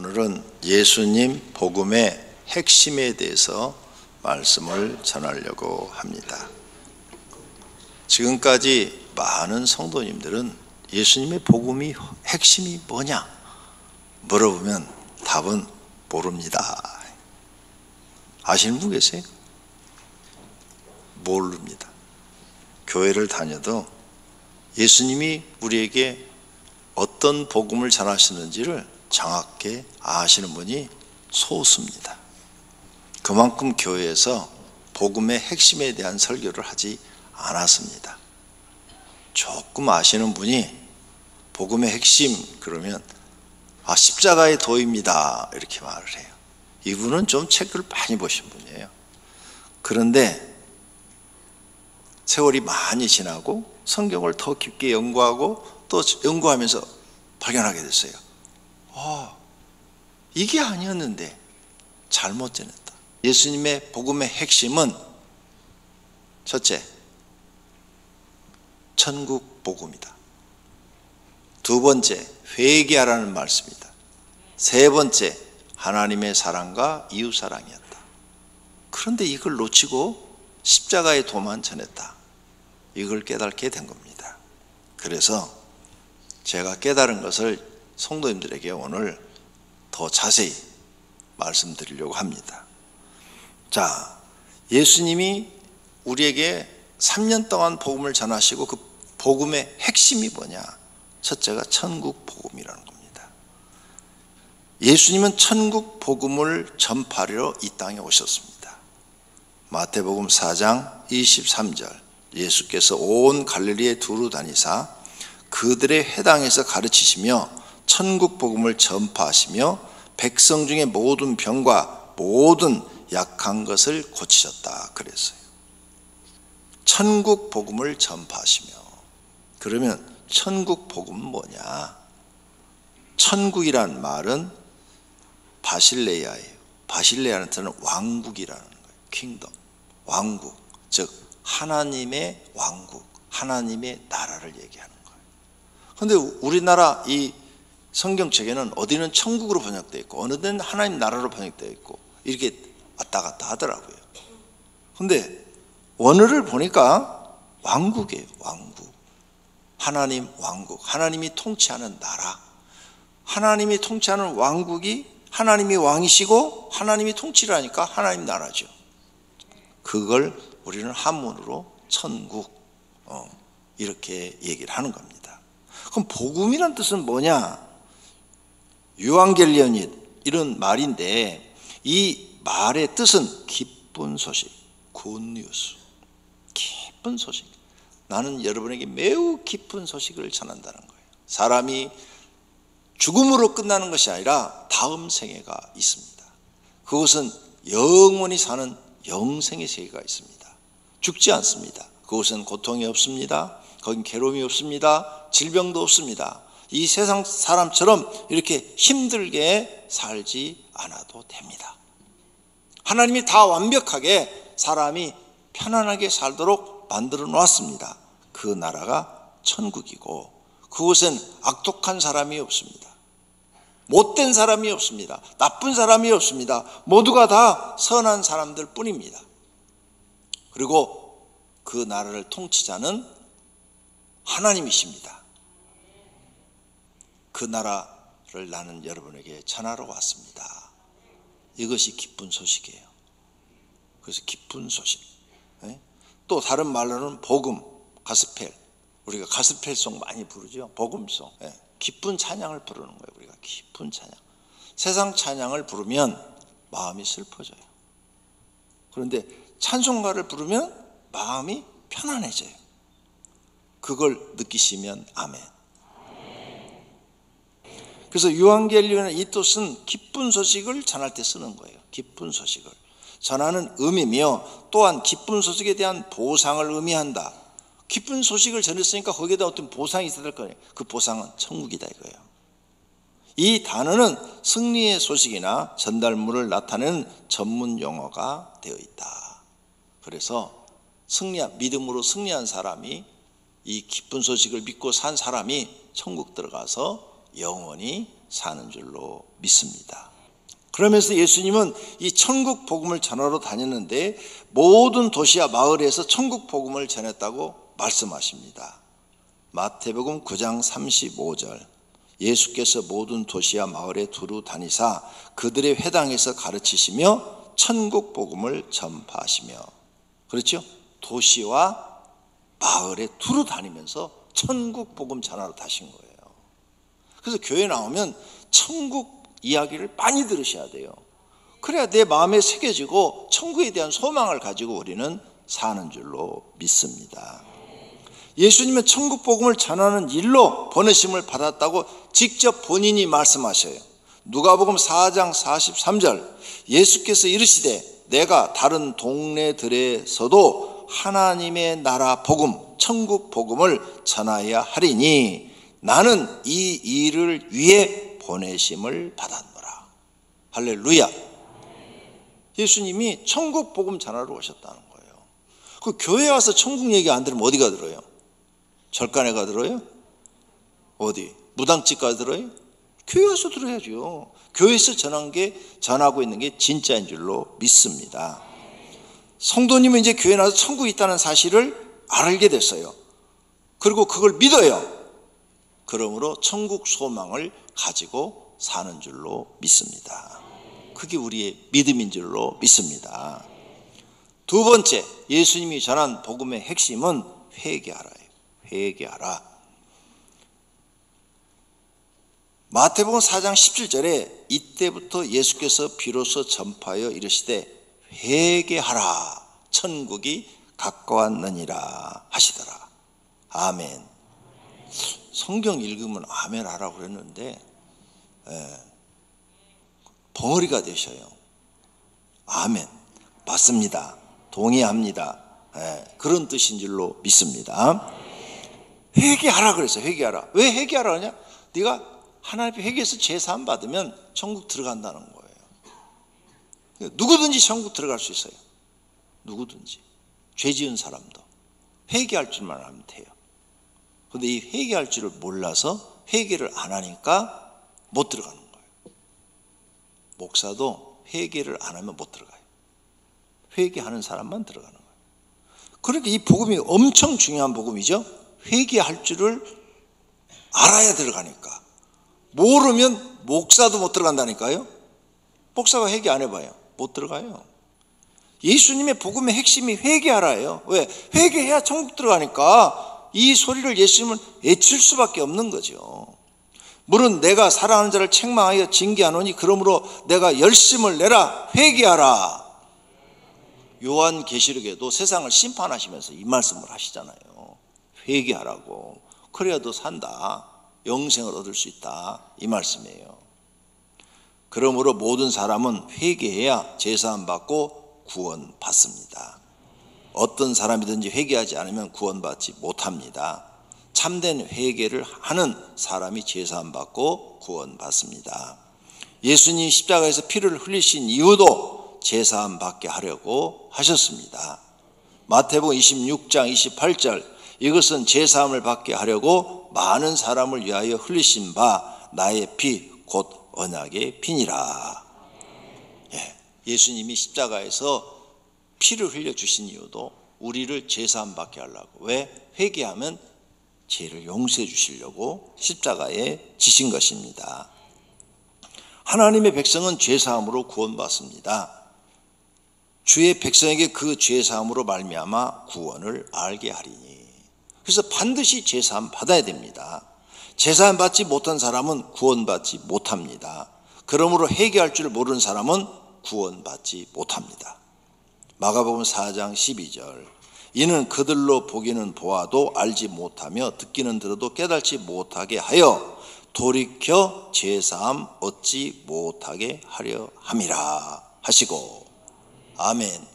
오늘은 예수님 복음의 핵심에 대해서 말씀을 전하려고 합니다. 지금까지 많은 성도님들은 예수님의 복음이 핵심이 뭐냐 물어보면 답은 모릅니다. 아시는 분 계세요? 모릅니다. 교회를 다녀도 예수님이 우리에게 어떤 복음을 전하시는지를 정확히 아시는 분이 소수입니다. 그만큼 교회에서 복음의 핵심에 대한 설교를 하지 않았습니다. 조금 아시는 분이 복음의 핵심 그러면 십자가의 도입니다 이렇게 말을 해요. 이분은 좀 책을 많이 보신 분이에요. 그런데 세월이 많이 지나고 성경을 더 깊게 연구하고 또 연구하면서 발견하게 됐어요. 이게 아니었는데 잘못 전했다. 예수님의 복음의 핵심은 첫째, 천국 복음이다. 두 번째, 회개하라는 말씀이다. 세 번째, 하나님의 사랑과 이웃 사랑이었다. 그런데 이걸 놓치고 십자가의 도만 전했다. 이걸 깨닫게 된 겁니다. 그래서 제가 깨달은 것을 성도님들에게 오늘 더 자세히 말씀드리려고 합니다. 자, 예수님이 우리에게 3년 동안 복음을 전하시고 그 복음의 핵심이 뭐냐? 첫째가 천국 복음이라는 겁니다. 예수님은 천국 복음을 전파하러 이 땅에 오셨습니다. 마태복음 4장 23절 예수께서 온 갈릴리에 두루 다니사 그들의 회당에서 가르치시며 천국 복음을 전파하시며 백성 중에 모든 병과 모든 약한 것을 고치셨다 그랬어요. 천국 복음을 전파하시며, 그러면 천국 복음은 뭐냐? 천국이란 말은 바실레아예요. 바실레아는 뜻은 왕국이라는 거예요. 킹덤, 왕국, 즉 하나님의 왕국, 하나님의 나라를 얘기하는 거예요. 그런데 우리나라 이 성경책에는 어디는 천국으로 번역되어 있고 어느 데는 하나님 나라로 번역되어 있고 이렇게 왔다 갔다 하더라고요. 그런데 원어를 보니까 왕국이에요. 왕국, 하나님 왕국, 하나님이 통치하는 나라, 하나님이 통치하는 왕국이 하나님이 왕이시고 하나님이 통치를 하니까 하나님 나라죠. 그걸 우리는 한문으로 천국 이렇게 얘기를 하는 겁니다. 그럼 복음이란 뜻은 뭐냐? 유앙겔리온이 이런 말인데 이 말의 뜻은 기쁜 소식, 굿뉴스, 기쁜 소식. 나는 여러분에게 매우 기쁜 소식을 전한다는 거예요. 사람이 죽음으로 끝나는 것이 아니라 다음 생애가 있습니다. 그것은 영원히 사는 영생의 세계가 있습니다. 죽지 않습니다. 그것은 고통이 없습니다. 거긴 괴로움이 없습니다. 질병도 없습니다. 이 세상 사람처럼 이렇게 힘들게 살지 않아도 됩니다. 하나님이 다 완벽하게 사람이 편안하게 살도록 만들어 놓았습니다. 그 나라가 천국이고 그곳엔 악독한 사람이 없습니다. 못된 사람이 없습니다. 나쁜 사람이 없습니다. 모두가 다 선한 사람들 뿐입니다. 그리고 그 나라를 통치자는 하나님이십니다. 그 나라를 나는 여러분에게 전하러 왔습니다. 이것이 기쁜 소식이에요. 그래서 기쁜 소식. 또 다른 말로는 복음, 가스펠. 우리가 가스펠송 많이 부르죠. 복음송. 기쁜 찬양을 부르는 거예요. 우리가 기쁜 찬양. 세상 찬양을 부르면 마음이 슬퍼져요. 그런데 찬송가를 부르면 마음이 편안해져요. 그걸 느끼시면 아멘. 그래서 유앙겔리온의 이 뜻은 기쁜 소식을 전할 때 쓰는 거예요. 기쁜 소식을 전하는 의미며 또한 기쁜 소식에 대한 보상을 의미한다. 기쁜 소식을 전했으니까 거기에다 어떤 보상이 있어야 될 거예요. 그 보상은 천국이다 이거예요. 이 단어는 승리의 소식이나 전달물을 나타내는 전문 용어가 되어 있다. 그래서 믿음으로 승리한 사람이, 이 기쁜 소식을 믿고 산 사람이 천국 들어가서 영원히 사는 줄로 믿습니다. 그러면서 예수님은 이 천국 복음을 전하러 다녔는데 모든 도시와 마을에서 천국 복음을 전했다고 말씀하십니다. 마태복음 9장 35절, 예수께서 모든 도시와 마을에 두루 다니사 그들의 회당에서 가르치시며 천국 복음을 전파하시며. 그렇죠? 도시와 마을에 두루 다니면서 천국 복음 전하러 다신 거예요. 그래서 교회 나오면 천국 이야기를 많이 들으셔야 돼요. 그래야 내 마음에 새겨지고 천국에 대한 소망을 가지고 우리는 사는 줄로 믿습니다. 예수님은 천국 복음을 전하는 일로 보내심을 받았다고 직접 본인이 말씀하셔요. 누가복음 4장 43절, 예수께서 이르시되 내가 다른 동네들에서도 하나님의 나라 복음, 천국 복음을 전하여야 하리니 나는 이 일을 위해 보내심을 받았노라. 할렐루야. 예수님이 천국 복음 전하러 오셨다는 거예요. 그 교회 와서 천국 얘기 안 들으면 어디가 들어요? 절간에 가 들어요? 어디? 무당집 가 들어요? 교회 와서 들어야죠. 교회에서 전하고 있는 게 진짜인 줄로 믿습니다. 성도님은 이제 교회 나와서 천국이 있다는 사실을 알게 됐어요. 그리고 그걸 믿어요. 그러므로 천국 소망을 가지고 사는 줄로 믿습니다. 그게 우리의 믿음인 줄로 믿습니다. 두 번째, 예수님이 전한 복음의 핵심은 회개하라예요. 회개하라. 마태복음 4장 17절에 이때부터 예수께서 비로소 전파하여 이르시되 회개하라, 천국이 가까웠느니라 하시더라. 아멘. 성경 읽으면 아멘 하라고 그랬는데 벙어리가 되셔요. 아멘, 맞습니다, 동의합니다. 그런 뜻인 줄로 믿습니다. 회개하라 그랬어요. 회개하라. 왜 회개하라 그러냐? 네가 하나님 앞에 회개해서 제사함 받으면 천국 들어간다는 거예요. 누구든지 천국 들어갈 수 있어요. 누구든지. 죄 지은 사람도 회개할 줄만 하면 돼요. 그런데 이 회개할 줄을 몰라서 회개를 안 하니까 못 들어가는 거예요. 목사도 회개를 안 하면 못 들어가요. 회개하는 사람만 들어가는 거예요. 그러니까 이 복음이 엄청 중요한 복음이죠. 회개할 줄을 알아야 들어가니까. 모르면 목사도 못 들어간다니까요. 목사가 회개 안 해봐요. 못 들어가요. 예수님의 복음의 핵심이 회개하라예요. 왜? 회개해야 천국 들어가니까 이 소리를 예수님은 외칠 수밖에 없는 거죠. 물은 내가 사랑하는 자를 책망하여 징계하노니 그러므로 내가 열심을 내라, 회개하라. 요한계시록에도 세상을 심판하시면서 이 말씀을 하시잖아요. 회개하라고. 그래야 더 산다, 영생을 얻을 수 있다, 이 말씀이에요. 그러므로 모든 사람은 회개해야 제사함 받고 구원받습니다. 어떤 사람이든지 회개하지 않으면 구원받지 못합니다. 참된 회개를 하는 사람이 제사함 받고 구원받습니다. 예수님이 십자가에서 피를 흘리신 이유도 제사함 받게 하려고 하셨습니다. 마태복음 26장 28절, 이것은 제사함을 받게 하려고 많은 사람을 위하여 흘리신 바 나의 피 곧 언약의 피니라. 예수님이 십자가에서 피를 흘려주신 이유도 우리를 제사함 받게 하려고. 왜? 회개하면 죄를 용서해 주시려고 십자가에 지신 것입니다. 하나님의 백성은 죄사함으로 구원받습니다. 주의 백성에게 그 죄사함으로 말미암아 구원을 알게 하리니. 그래서 반드시 제사함 받아야 됩니다. 제사함 받지 못한 사람은 구원받지 못합니다. 그러므로 회개할 줄 모르는 사람은 구원받지 못합니다. 마가복음 4장 12절, 이는 그들로 보기는 보아도 알지 못하며 듣기는 들어도 깨달지 못하게 하여 돌이켜 제사함 얻지 못하게 하려 함이라 하시고. 아멘.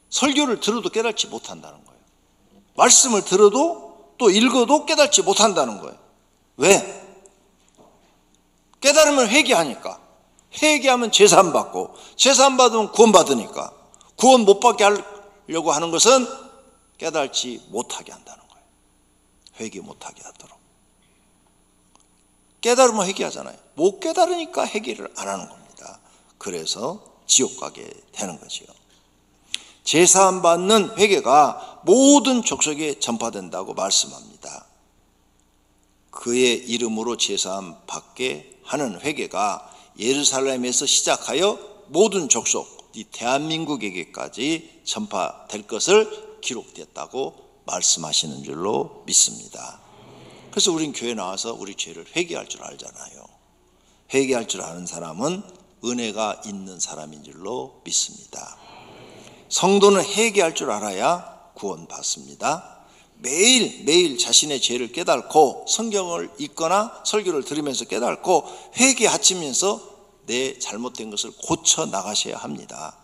설교를 들어도 깨달지 못한다는 거예요. 말씀을 들어도 또 읽어도 깨달지 못한다는 거예요. 왜? 깨달으면 회개하니까. 회개하면 제사함 받고, 제사함 받으면 구원 받으니까. 구원 못 받게 하려고 하는 것은 깨달지 못하게 한다는 거예요. 회개 못하게 하도록. 깨달으면 회개하잖아요. 못 깨달으니까 회개를 안 하는 겁니다. 그래서 지옥 가게 되는 거지요. 제사함 받는 회개가 모든 족속에 전파된다고 말씀합니다. 그의 이름으로 제사함 받게 하는 회개가 예루살렘에서 시작하여 모든 족속, 이 대한민국에게까지 전파될 것을 기록됐다고 말씀하시는 줄로 믿습니다. 그래서 우린 교회 나와서 우리 죄를 회개할 줄 알잖아요. 회개할 줄 아는 사람은 은혜가 있는 사람인 줄로 믿습니다. 성도는 회개할 줄 알아야 구원받습니다. 매일 자신의 죄를 깨닫고 성경을 읽거나 설교를 들으면서 깨닫고 회개하시면서 내 잘못된 것을 고쳐 나가셔야 합니다.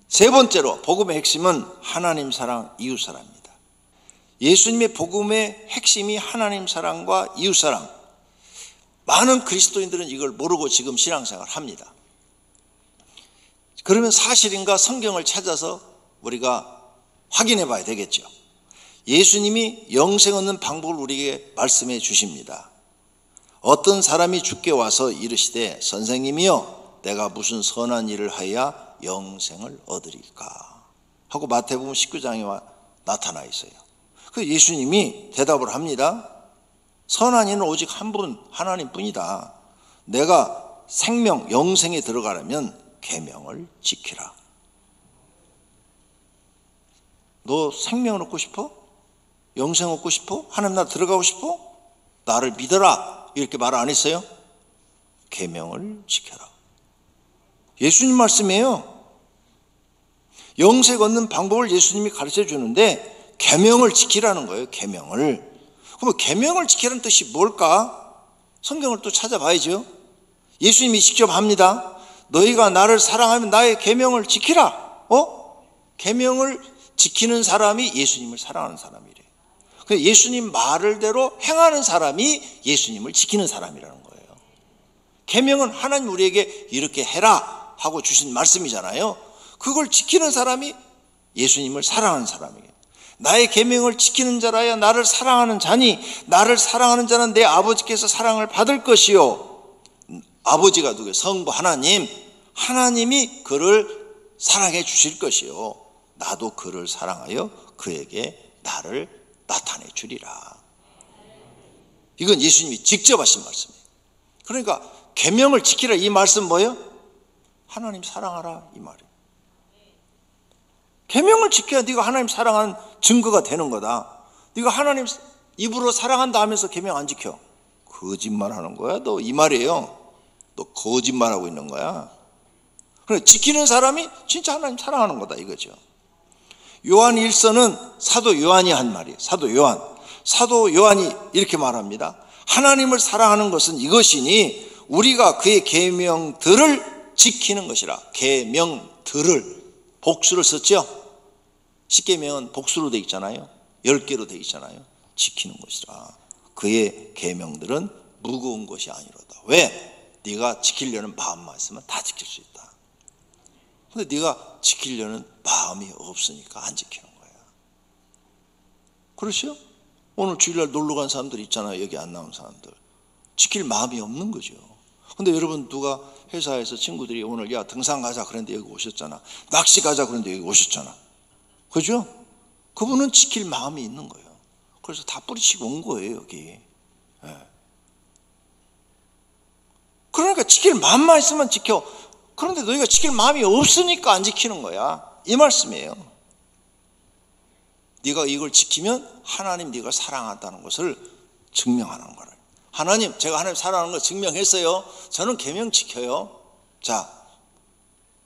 세 번째로 복음의 핵심은 하나님 사랑, 이웃 사랑입니다. 예수님의 복음의 핵심이 하나님 사랑과 이웃 사랑. 많은 그리스도인들은 이걸 모르고 지금 신앙생활을 합니다. 그러면 사실인가 성경을 찾아서 우리가 확인해 봐야 되겠죠. 예수님이 영생 얻는 방법을 우리에게 말씀해 주십니다. 어떤 사람이 주께 와서 이르시되 선생님이여 내가 무슨 선한 일을 하여야 영생을 얻으리까 하고 마태복음 19장에 나타나 있어요. 그 예수님이 대답을 합니다. 선한 이는 오직 한 분 하나님 뿐이다. 내가 생명 영생에 들어가려면 계명을 지키라. 너 생명을 얻고 싶어? 영생 얻고 싶어? 하나님 나라 들어가고 싶어? 나를 믿어라. 이렇게 말 안 했어요? 계명을 지켜라. 예수님 말씀이에요. 영생 얻는 방법을 예수님이 가르쳐 주는데 계명을 지키라는 거예요. 계명을. 그럼 계명을 지키라는 뜻이 뭘까? 성경을 또 찾아봐야죠. 예수님이 직접 합니다. 너희가 나를 사랑하면 나의 계명을 지키라. 계명을 지키는 사람이 예수님을 사랑하는 사람이래. 예수님 말을대로 행하는 사람이 예수님을 지키는 사람이라는 거예요. 계명은 하나님 우리에게 이렇게 해라 하고 주신 말씀이잖아요. 그걸 지키는 사람이 예수님을 사랑하는 사람이에요. 나의 계명을 지키는 자라야 나를 사랑하는 자니 나를 사랑하는 자는 내 아버지께서 사랑을 받을 것이요. 아버지가 누구예요? 성부 하나님. 하나님이 그를 사랑해 주실 것이요. 나도 그를 사랑하여 그에게 나를 나타내 주리라. 이건 예수님이 직접 하신 말씀이에요. 그러니까 계명을 지키라 이 말씀 뭐예요? 하나님 사랑하라 이 말이에요. 계명을 지켜야 네가 하나님 사랑하는 증거가 되는 거다. 네가 하나님 입으로 사랑한다 하면서 계명 안 지켜. 거짓말하는 거야 너 이 말이에요. 너 거짓말하고 있는 거야. 그래 지키는 사람이 진짜 하나님 사랑하는 거다 이거죠. 요한 1서는 사도 요한이 한 말이에요. 사도 요한이 이렇게 말합니다. 하나님을 사랑하는 것은 이것이니 우리가 그의 계명들을 지키는 것이라. 계명들을 복수를 썼죠. 십계명은 복수로 되어 있잖아요. 10개로 되어 있잖아요. 지키는 것이라. 그의 계명들은 무거운 것이 아니로다. 왜? 네가 지키려는 마음만 있으면 다 지킬 수 있다. 근데 네가 지키려는 마음이 없으니까 안 지키는 거야. 그렇죠? 오늘 주일날 놀러 간 사람들 있잖아요. 여기 안 나온 사람들. 지킬 마음이 없는 거죠. 근데 여러분 누가 회사에서 친구들이 오늘 야 등산 가자 그랬는데 여기 오셨잖아. 낚시 가자 그랬는데 여기 오셨잖아. 그죠? 그분은 지킬 마음이 있는 거예요. 그래서 다 뿌리치고 온 거예요 여기. 네. 그러니까 지킬 마음만 있으면 지켜. 그런데 너희가 지킬 마음이 없으니까 안 지키는 거야. 이 말씀이에요. 네가 이걸 지키면 하나님 네가 사랑한다는 것을 증명하는 거예요. 하나님 제가 하나님 사랑하는 걸 증명했어요. 저는 계명 지켜요. 자,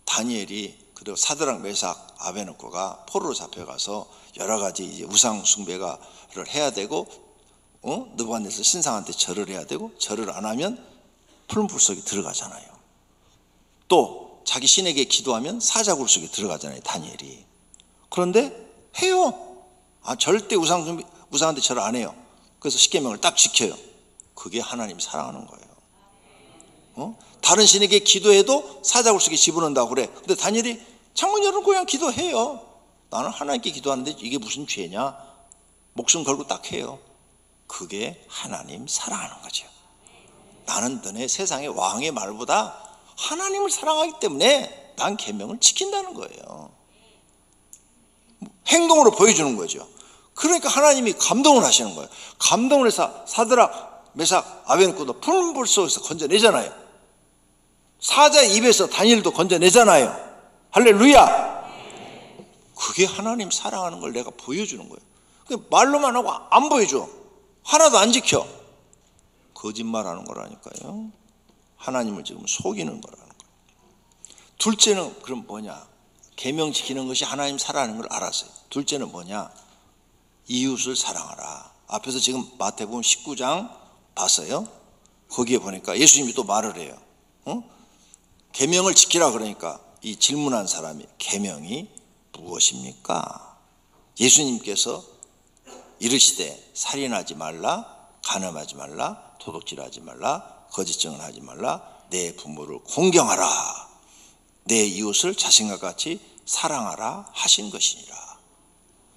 다니엘이 그리고 사드락 메삭 아베느고가 포로로 잡혀가서 여러 가지 이제 우상 숭배를 해야 되고 느부갓네살 신상한테 절을 해야 되고 절을 안 하면 푸른 불 속에 들어가잖아요. 또 자기 신에게 기도하면 사자굴 속에 들어가잖아요. 다니엘이. 그런데 해요. 절대 우상한테 절을 안 해요. 그래서 십계명을 딱 지켜요. 그게 하나님 사랑하는 거예요. 다른 신에게 기도해도 사자굴 속에 집어넣는다고 그래. 근데 다니엘이 창문 열어놓고 그냥 기도해요. 나는 하나님께 기도하는데 이게 무슨 죄냐. 목숨 걸고 딱 해요. 그게 하나님 사랑하는 거죠. 나는 너네 세상의 왕의 말보다 하나님을 사랑하기 때문에 난 계명을 지킨다는 거예요. 행동으로 보여주는 거죠. 그러니까 하나님이 감동을 하시는 거예요. 감동을 해서 사드락, 메삭, 아벤고도 풀불 속에서 건져내잖아요. 사자의 입에서 다니엘도 건져내잖아요. 할렐루야. 그게 하나님 사랑하는 걸 내가 보여주는 거예요. 말로만 하고 안 보여줘. 하나도 안 지켜. 거짓말하는 거라니까요. 하나님을 지금 속이는 거라는 거예요. 둘째는 그럼 뭐냐? 계명 지키는 것이 하나님 사랑하는 걸 알았어요. 둘째는 뭐냐? 이웃을 사랑하라. 앞에서 지금 마태복음 19장 봤어요? 거기에 보니까 예수님이 또 말을 해요. 계명을 지키라 그러니까 이 질문한 사람이 계명이 무엇입니까? 예수님께서 이르시되 살인하지 말라, 간음하지 말라, 도둑질하지 말라, 거짓 증언하지 말라, 내 부모를 공경하라, 내 이웃을 자신과 같이 사랑하라 하신 것이니라.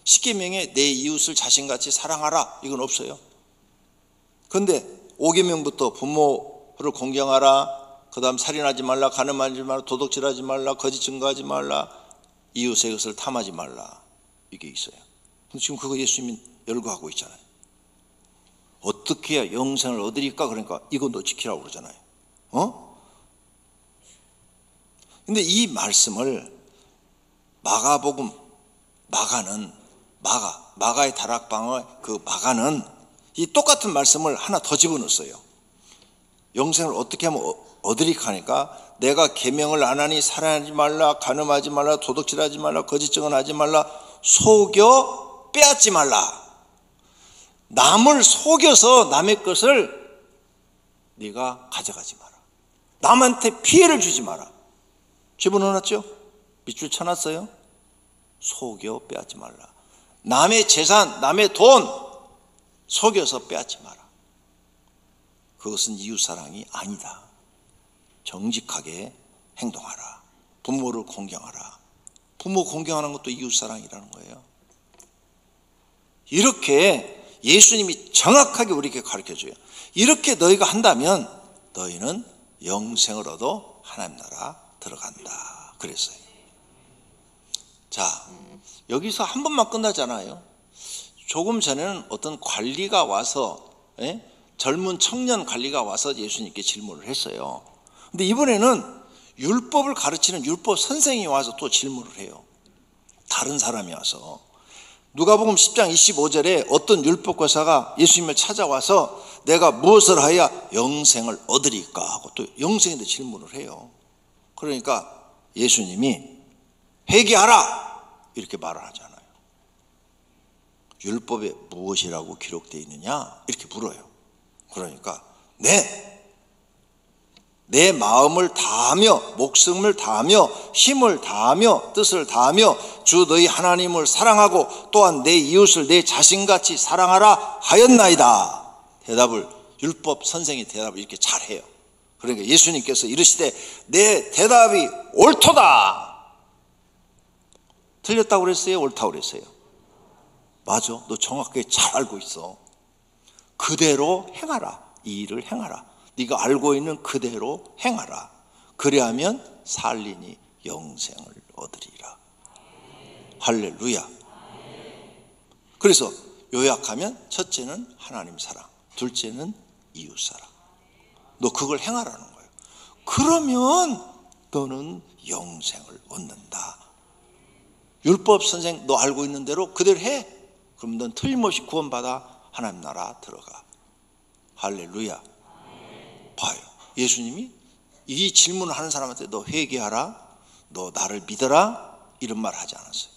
십계명에 내 이웃을 자신같이 사랑하라 이건 없어요. 그런데 5계명부터 부모를 공경하라, 그 다음 살인하지 말라, 간음하지 말라, 도둑질하지 말라, 거짓 증거하지 말라, 이웃의 것을 탐하지 말라 이게 있어요. 지금 그거 예수님이 열거하고 있잖아요. 어떻게 해야 영생을 얻으리까? 그러니까 이거 너 지키라고 그러잖아요. 근데 이 말씀을 마가복음, 마가의 다락방의 그 마가는 이 똑같은 말씀을 하나 더 집어넣었어요. 영생을 어떻게 하면 얻으리까 하니까 내가 계명을 안 하니 살인하지 말라, 간음하지 말라, 도둑질하지 말라, 거짓 증언하지 말라, 속여 빼앗지 말라. 남을 속여서 남의 것을 네가 가져가지 마라. 남한테 피해를 주지 마라. 집어넣어놨죠? 밑줄 쳐놨어요? 속여 빼앗지 말라. 남의 재산, 남의 돈 속여서 빼앗지 마라. 그것은 이웃사랑이 아니다. 정직하게 행동하라. 부모를 공경하라. 부모 공경하는 것도 이웃사랑이라는 거예요. 이렇게 예수님이 정확하게 우리에게 가르쳐줘요. 이렇게 너희가 한다면 너희는 영생을 얻어 하나님 나라 들어간다 그랬어요. 자, 여기서 한 번만 끝나잖아요. 조금 전에는 어떤 관리가 와서 젊은 청년 관리가 와서 예수님께 질문을 했어요. 근데 이번에는 율법을 가르치는 율법 선생이 와서 또 질문을 해요. 다른 사람이 와서. 누가복음 10장 25절에 어떤 율법교사가 예수님을 찾아와서 내가 무엇을 하여야 영생을 얻으리까 하고 또 영생에 대해 질문을 해요. 그러니까 예수님이 회개하라 이렇게 말을 하잖아요. 율법에 무엇이라고 기록되어 있느냐 이렇게 물어요. 그러니까 내 마음을 다하며 목숨을 다하며 힘을 다하며 뜻을 다하며 주 너희 하나님을 사랑하고 또한 내 이웃을 내 자신같이 사랑하라 하였나이다. 대답을 율법 선생이 대답을 이렇게 잘해요. 그러니까 예수님께서 이르시되 내 대답이 옳도다. 틀렸다고 그랬어요? 옳다고 그랬어요? 맞아. 너 정확하게 잘 알고 있어. 그대로 행하라. 이 일을 행하라. 네가 알고 있는 그대로 행하라. 그래야면 살리니 영생을 얻으리라. 할렐루야. 그래서 요약하면 첫째는 하나님 사랑, 둘째는 이웃 사랑. 너 그걸 행하라는 거예요. 그러면 너는 영생을 얻는다. 율법 선생 너 알고 있는 대로 그대로 해. 그럼 넌 틀림없이 구원받아 하나님 나라 들어가. 할렐루야. 봐요. 예수님이 이 질문을 하는 사람한테 너 회개하라, 너 나를 믿어라 이런 말 하지 않았어요.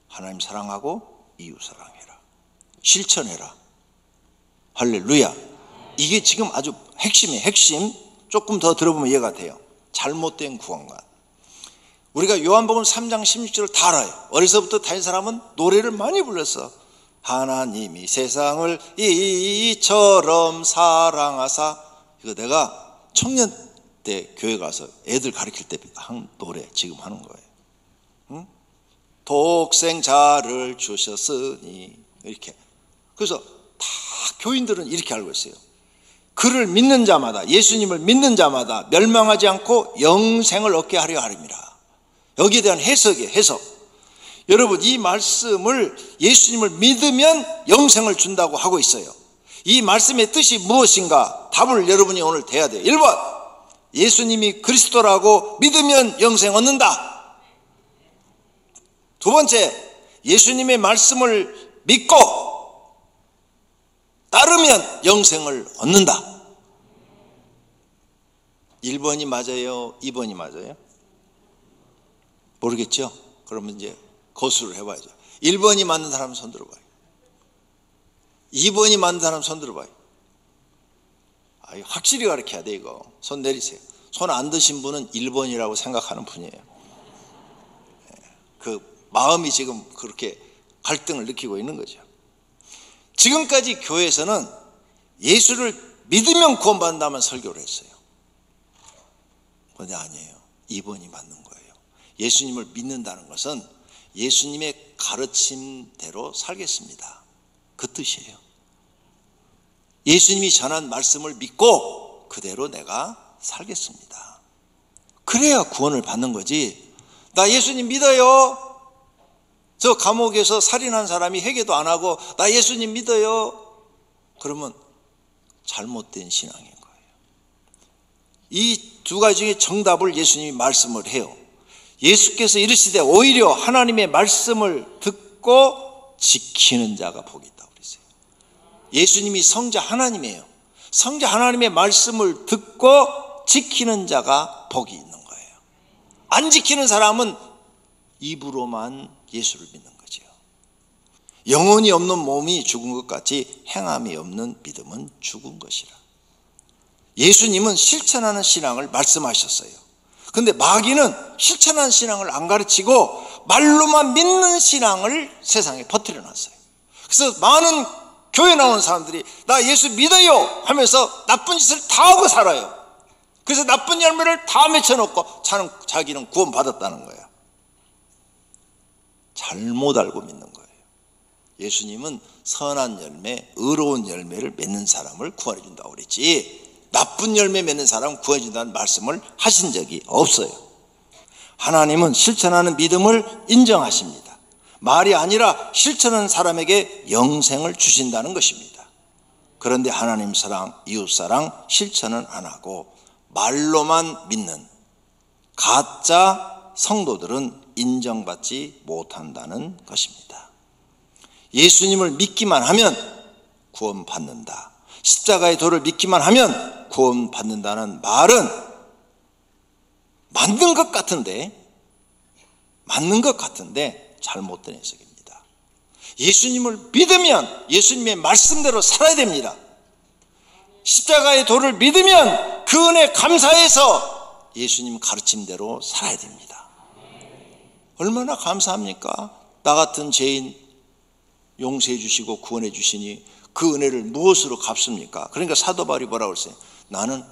하나님 사랑하고 이웃 사랑해라. 실천해라. 할렐루야. 이게 지금 아주 핵심이에요. 핵심. 조금 더 들어보면 이해가 돼요. 잘못된 구원관. 우리가 요한복음 3장 16절을 다 알아요. 어려서부터 다닌 사람은 노래를 많이 불렀어. 하나님이 세상을 이처럼 사랑하사. 이거 내가 청년 때 교회 가서 애들 가르칠 때 한 노래 지금 하는 거예요. 응? 독생자를 주셨으니 이렇게. 그래서 다 교인들은 이렇게 알고 있어요. 그를 믿는 자마다, 예수님을 믿는 자마다 멸망하지 않고 영생을 얻게 하려 함이라. 여기에 대한 해석이에요. 해석. 여러분, 이 말씀을 예수님을 믿으면 영생을 준다고 하고 있어요. 이 말씀의 뜻이 무엇인가? 답을 여러분이 오늘 대야 돼요. 1번, 예수님이 그리스도라고 믿으면 영생 얻는다. 두 번째, 예수님의 말씀을 믿고 따르면 영생을 얻는다. 1번이 맞아요? 2번이 맞아요? 모르겠죠? 그러면 이제 거수를 해봐야죠. 1번이 맞는 사람 손 들어봐요. 2번이 맞는 사람 손 들어봐요. 확실히 가르쳐야 돼. 이거 손 내리세요. 손 안 드신 분은 1번이라고 생각하는 분이에요. 그 마음이 지금 그렇게 갈등을 느끼고 있는 거죠. 지금까지 교회에서는 예수를 믿으면 구원받는다면 설교를 했어요. 그런데 아니에요. 2번이 맞는 거예요. 예수님을 믿는다는 것은 예수님의 가르침대로 살겠습니다. 그 뜻이에요. 예수님이 전한 말씀을 믿고 그대로 내가 살겠습니다. 그래야 구원을 받는 거지. 나 예수님 믿어요. 저 감옥에서 살인한 사람이 회개도 안 하고 나 예수님 믿어요. 그러면 잘못된 신앙인 거예요. 이 두 가지 중에 정답을 예수님이 말씀을 해요. 예수께서 이르시되 오히려 하나님의 말씀을 듣고 지키는 자가 복이 있다고 그랬어요. 예수님이 성자 하나님이에요. 성자 하나님의 말씀을 듣고 지키는 자가 복이 있는 거예요. 안 지키는 사람은 입으로만 예수를 믿는 거죠. 영혼이 없는 몸이 죽은 것 같이 행함이 없는 믿음은 죽은 것이라. 예수님은 실천하는 신앙을 말씀하셨어요. 그런데 마귀는 실천하는 신앙을 안 가르치고 말로만 믿는 신앙을 세상에 퍼뜨려 놨어요. 그래서 많은 교회 나오는 사람들이 나 예수 믿어요 하면서 나쁜 짓을 다 하고 살아요. 그래서 나쁜 열매를 다 맺혀놓고 자기는 구원받았다는 거예요. 잘못 알고 믿는 거예요. 예수님은 선한 열매, 의로운 열매를 맺는 사람을 구원해 준다고 그랬지, 나쁜 열매 맺는 사람은 구원해 준다는 말씀을 하신 적이 없어요. 하나님은 실천하는 믿음을 인정하십니다. 말이 아니라 실천하는 사람에게 영생을 주신다는 것입니다. 그런데 하나님 사랑, 이웃 사랑 실천은 안 하고 말로만 믿는 가짜 성도들은 인정받지 못한다는 것입니다. 예수님을 믿기만 하면 구원받는다, 십자가의 도를 믿기만 하면 구원받는다는 말은 맞는 것 같은데 잘못된 해석입니다. 예수님을 믿으면 예수님의 말씀대로 살아야 됩니다. 십자가의 도를 믿으면 그 은혜 감사해서 예수님 가르침대로 살아야 됩니다. 얼마나 감사합니까? 나 같은 죄인 용서해 주시고 구원해 주시니 그 은혜를 무엇으로 갚습니까? 그러니까 사도 바울이 뭐라고 그랬어요? 나는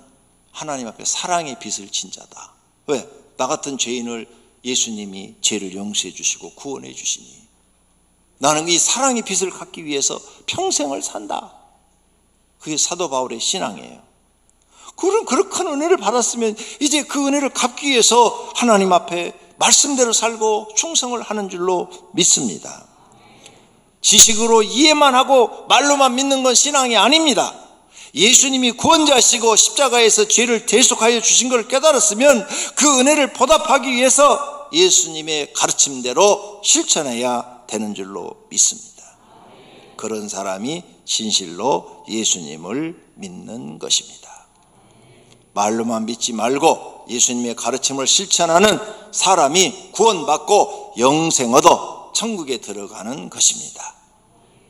하나님 앞에 사랑의 빚을 진 자다. 왜? 나 같은 죄인을 예수님이 죄를 용서해 주시고 구원해 주시니 나는 이 사랑의 빚을 갚기 위해서 평생을 산다. 그게 사도 바울의 신앙이에요. 그런 큰 은혜를 받았으면 이제 그 은혜를 갚기 위해서 하나님 앞에 말씀대로 살고 충성을 하는 줄로 믿습니다. 지식으로 이해만 하고 말로만 믿는 건 신앙이 아닙니다. 예수님이 구원자시고 십자가에서 죄를 대속하여 주신 걸 깨달았으면 그 은혜를 보답하기 위해서 예수님의 가르침대로 실천해야 되는 줄로 믿습니다. 그런 사람이 진실로 예수님을 믿는 것입니다. 말로만 믿지 말고 예수님의 가르침을 실천하는 사람이 구원받고 영생 얻어 천국에 들어가는 것입니다.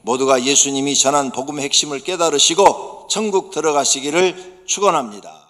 모두가 예수님이 전한 복음의 핵심을 깨달으시고 천국 들어가시기를 축원합니다.